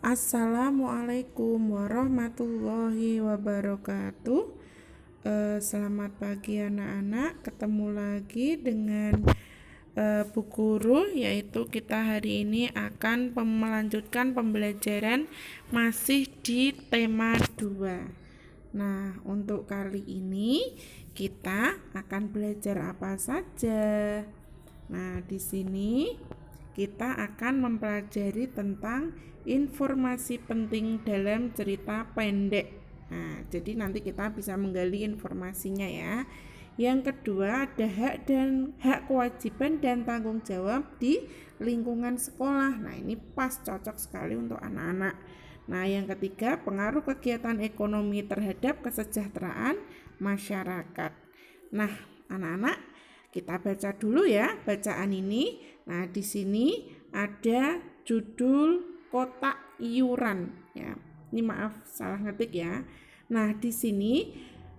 Assalamualaikum warahmatullahi wabarakatuh. Selamat pagi anak-anak. Ketemu lagi dengan Bu Guru, yaitu kita hari ini akan melanjutkan pembelajaran masih di tema 2. Nah, untuk kali ini kita akan belajar apa saja. Nah, di sini kita akan mempelajari tentang informasi penting dalam cerita pendek. Nah, jadi nanti kita bisa menggali informasinya ya. Yang kedua ada hak kewajiban dan tanggung jawab di lingkungan sekolah. Nah, ini pas cocok sekali untuk anak-anak. Nah, yang ketiga pengaruh kegiatan ekonomi terhadap kesejahteraan masyarakat. Nah, anak-anak kita baca dulu ya bacaan ini. Nah, di sini ada judul kotak iuran ya. Ini maaf salah ngetik ya. Nah, di sini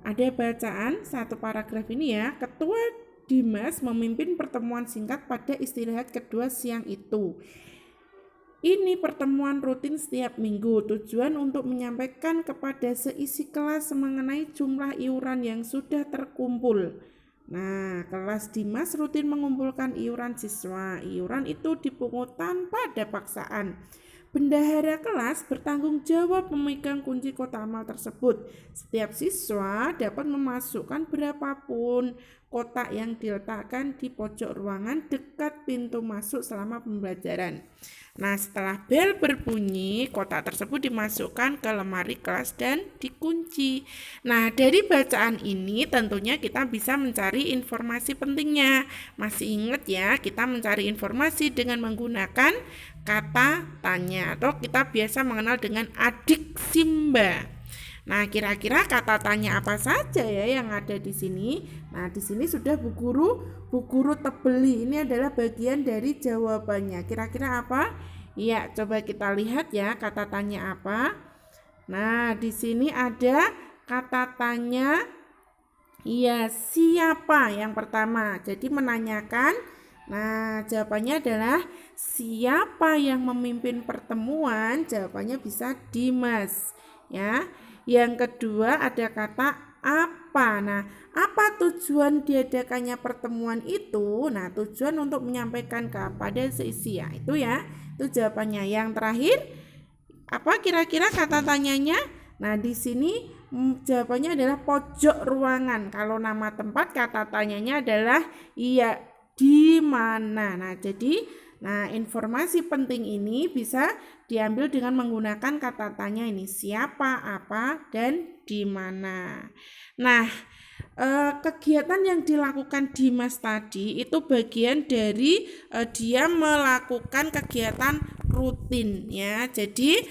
ada bacaan satu paragraf ini ya. Ketua Dimas memimpin pertemuan singkat pada istirahat kedua siang itu. Ini pertemuan rutin setiap minggu, tujuan untuk menyampaikan kepada seisi kelas mengenai jumlah iuran yang sudah terkumpul. Nah, kelas Dimas rutin mengumpulkan iuran siswa. Iuran itu dipungut tanpa ada paksaan. Bendahara kelas bertanggung jawab memegang kunci kotak amal tersebut. Setiap siswa dapat memasukkan berapapun kotak yang diletakkan di pojok ruangan dekat pintu masuk selama pembelajaran. Nah, setelah bel berbunyi, kotak tersebut dimasukkan ke lemari kelas dan dikunci. Nah, dari bacaan ini tentunya kita bisa mencari informasi pentingnya. Masih ingat ya, kita mencari informasi dengan menggunakan kata tanya atau kita biasa mengenal dengan adik Simba. Nah, kira-kira kata tanya apa saja ya yang ada di sini? Nah, di sini sudah Bu Guru tebeli. Ini adalah bagian dari jawabannya. Kira-kira apa? Ya, coba kita lihat ya kata tanya apa. Nah, di sini ada kata tanya ya siapa yang pertama. Jadi menanyakan. Nah, jawabannya adalah siapa yang memimpin pertemuan? Jawabannya bisa Dimas ya. Yang kedua ada kata apa. Nah, apa tujuan diadakannya pertemuan itu? Nah, tujuan untuk menyampaikan kepada seisi ya. Itu ya. Itu jawabannya. Yang terakhir apa kira-kira kata tanyanya? Nah, di sini jawabannya adalah pojok ruangan. Kalau nama tempat kata tanyanya adalah iya di mana. Nah, jadi informasi penting ini bisa diambil dengan menggunakan kata tanya ini siapa, apa, dan di mana. Nah, kegiatan yang dilakukan Dimas tadi itu bagian dari dia melakukan kegiatan rutin ya. Jadi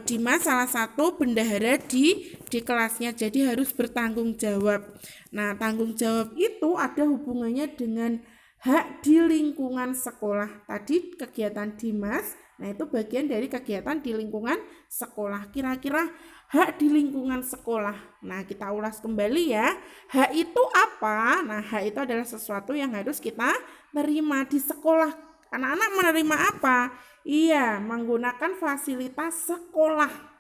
Dimas salah satu bendahara di kelasnya, jadi harus bertanggung jawab. Nah, tanggung jawab itu ada hubungannya dengan hak di lingkungan sekolah. Tadi kegiatan Dimas, nah itu bagian dari kegiatan di lingkungan sekolah. Kira-kira hak di lingkungan sekolah. Nah, kita ulas kembali ya. Hak itu apa? Nah, hak itu adalah sesuatu yang harus kita terima di sekolah. Anak-anak menerima apa? Iya, menggunakan fasilitas sekolah.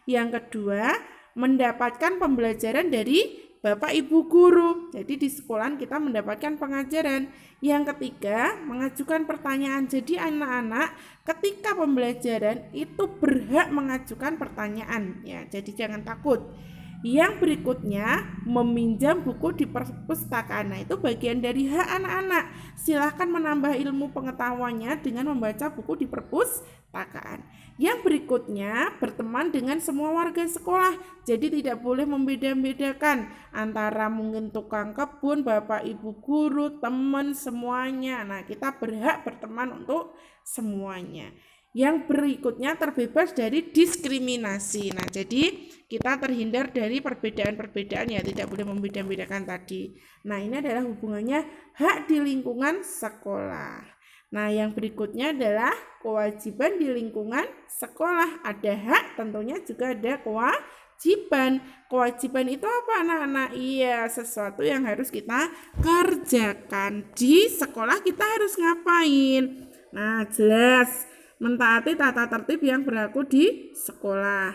Yang kedua, mendapatkan pembelajaran dari Bapak Ibu Guru. Jadi di sekolah kita mendapatkan pengajaran. Yang ketiga, mengajukan pertanyaan. Jadi anak-anak ketika pembelajaran itu berhak mengajukan pertanyaan ya. Jadi jangan takut. Yang berikutnya, meminjam buku di perpustakaan. Nah, itu bagian dari hak anak-anak. Silahkan menambah ilmu pengetahuannya dengan membaca buku di perpustakaan. Yang berikutnya, berteman dengan semua warga sekolah. Jadi tidak boleh membeda-bedakan antara mungkin tukang kebun, bapak ibu guru, teman, semuanya. Nah, kita berhak berteman untuk semuanya. Yang berikutnya terbebas dari diskriminasi. Nah, jadi kita terhindar dari perbedaan-perbedaan ya, tidak boleh membeda-bedakan tadi. Nah, ini adalah hubungannya hak di lingkungan sekolah. Nah, yang berikutnya adalah kewajiban di lingkungan sekolah. Ada hak, tentunya juga ada kewajiban. Kewajiban itu apa anak-anak? Iya, sesuatu yang harus kita kerjakan. Di sekolah kita harus ngapain? Nah, jelas mentaati tata tertib yang berlaku di sekolah,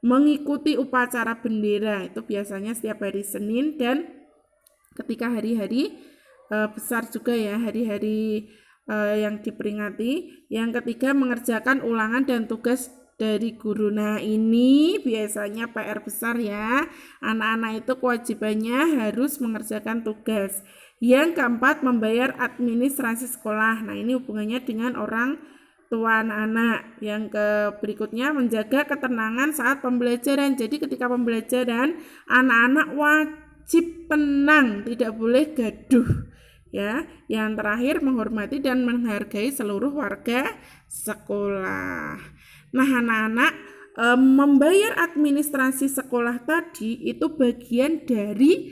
mengikuti upacara bendera, itu biasanya setiap hari Senin dan ketika hari-hari besar juga ya, hari-hari yang diperingati. Yang ketiga, mengerjakan ulangan dan tugas dari guru. Nah, ini biasanya PR besar ya. Anak-anak itu kewajibannya harus mengerjakan tugas. Yang keempat, membayar administrasi sekolah. Nah, ini hubungannya dengan orang tua anak-anak. Yang berikutnya, menjaga ketenangan saat pembelajaran. Jadi ketika pembelajaran, anak-anak wajib tenang, tidak boleh gaduh. Ya, yang terakhir, menghormati dan menghargai seluruh warga sekolah. Nah, anak-anak, membayar administrasi sekolah tadi itu bagian dari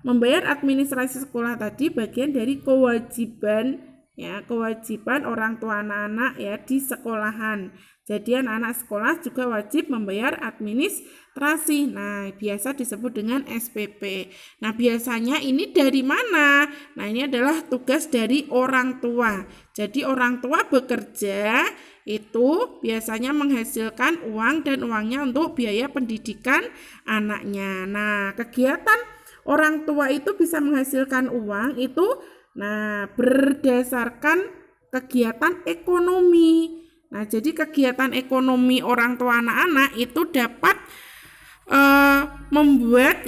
membayar administrasi sekolah tadi bagian dari kewajiban ya, kewajiban orang tua anak-anak ya di sekolahan. Jadi anak-anak sekolah juga wajib membayar administrasi. Nah, biasa disebut dengan SPP. Nah, biasanya ini dari mana? Nah, ini adalah tugas dari orang tua. Jadi orang tua bekerja itu biasanya menghasilkan uang dan uangnya untuk biaya pendidikan anaknya. Nah, kegiatan orang tua itu bisa menghasilkan uang itu berdasarkan kegiatan ekonomi. Nah, jadi kegiatan ekonomi orang tua anak-anak itu dapat membuat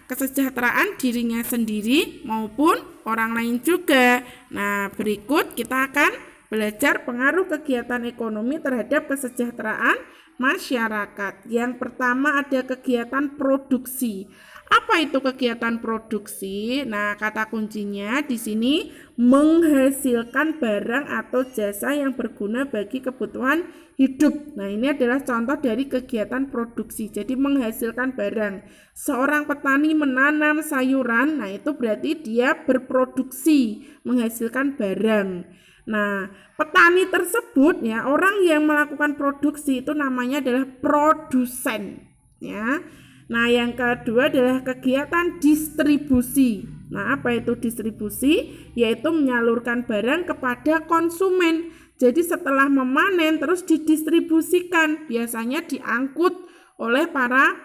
kesejahteraan dirinya sendiri maupun orang lain juga. Nah, berikut kita akan belajar pengaruh kegiatan ekonomi terhadap kesejahteraan masyarakat. Yang pertama ada kegiatan produksi. Apa itu kegiatan produksi? Nah, kata kuncinya di sini menghasilkan barang atau jasa yang berguna bagi kebutuhan hidup. Nah, ini adalah contoh dari kegiatan produksi. Jadi menghasilkan barang. Seorang petani menanam sayuran, nah itu berarti dia berproduksi, menghasilkan barang. Nah, petani tersebut ya, orang yang melakukan produksi itu namanya adalah produsen ya. Nah, yang kedua adalah kegiatan distribusi. Nah, apa itu distribusi? Yaitu menyalurkan barang kepada konsumen. Jadi setelah memanen terus didistribusikan, biasanya diangkut oleh para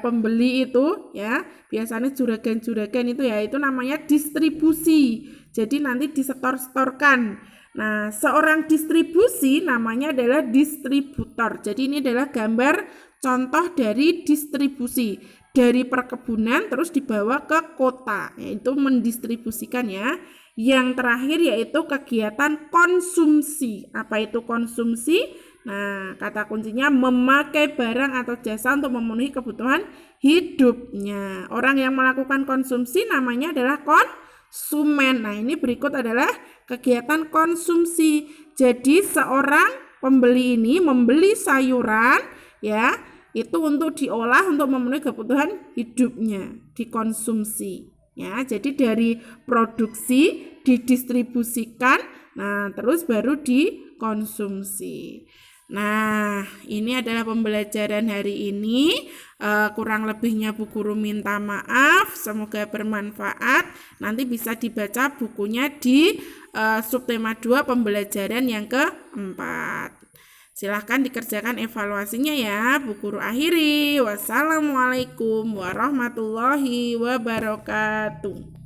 pembeli itu ya, biasanya juragan-juragan itu ya, itu namanya distribusi. Jadi nanti disetor-setorkan. Nah, seorang distribusi namanya adalah distributor. Jadi ini adalah gambar contoh dari distribusi dari perkebunan terus dibawa ke kota, yaitu mendistribusikan ya. Yang terakhir yaitu kegiatan konsumsi. Apa itu konsumsi? Nah, kata kuncinya memakai barang atau jasa untuk memenuhi kebutuhan hidupnya. Orang yang melakukan konsumsi namanya adalah konsumen. Nah, ini berikut adalah kegiatan konsumsi. Jadi seorang pembeli ini membeli sayuran ya, itu untuk diolah untuk memenuhi kebutuhan hidupnya, dikonsumsi ya. Jadi dari produksi didistribusikan, nah terus baru dikonsumsi. Nah, ini adalah pembelajaran hari ini. Kurang lebihnya Bu Guru minta maaf. Semoga bermanfaat. Nanti bisa dibaca bukunya di subtema 2 pembelajaran yang keempat. Silahkan dikerjakan evaluasinya ya. Bu Guru akhiri. Wassalamualaikum warahmatullahi wabarakatuh.